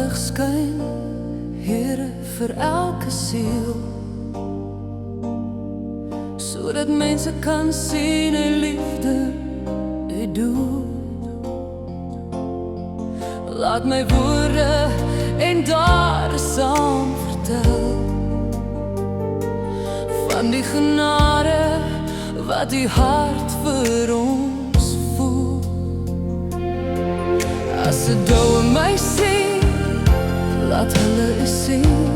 lig skyn, Here, vir elke siel, sodat mense kan sien U liefde, U doen. Laat my woorde en dade saam vertel van die genade wat U hart vir ons voel. As 'n doue my sien, laat hulle U sien.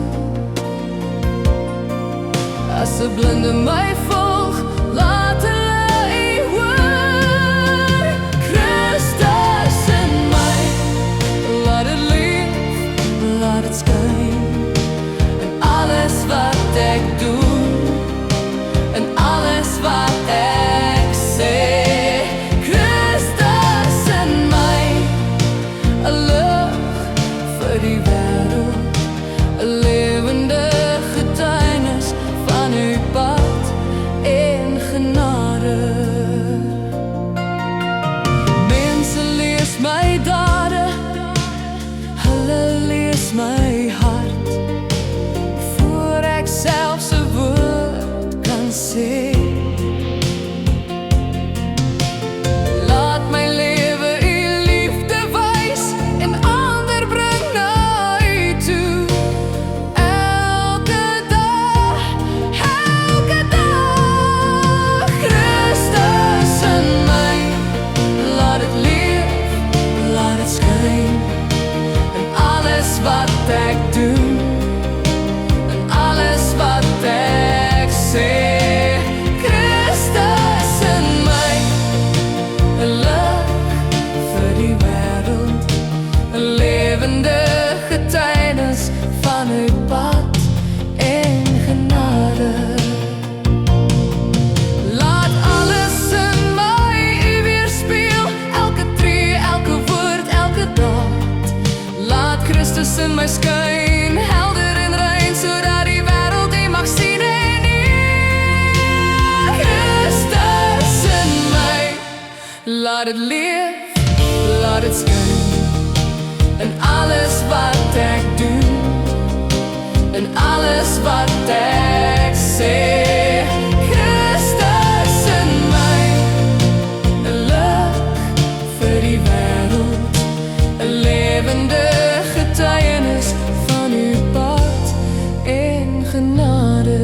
As 'n blinde my volg, laat hulle U hoor. Christus in my, laat dit leef, laat dit skyn in alles wat ek doen, in alles wat ek sê. Christus in my, 'n lig vir die wêreld, 'n lewende getuienis van U pad en genade. Mense lees my dade, hulle lees my hart, voor ek selfs 'n woord kan sê. Laat my lewe U liefde wys en ander bring na U toe. Elke dag, Christus in my, laat dit leef, laat dit skyn in alles wat ek doen, in alles wat ek sê. Christus in my, 'n lig vir die wêreld, 'n lewende getuienis van U pad en genade. Laat alles in my U weerspieël, elke tree, elke woord, elke daad. Laat Christus in my skyn, helder en rein, sodat die wêreld U mag sien en eer. Christus in my, laat dit leef, laat dit skyn in alles wat ek doen, in alles wat ek sê. Christus in my, 'n lig vir die wêreld, 'n lewende getuienis van U pad en genade.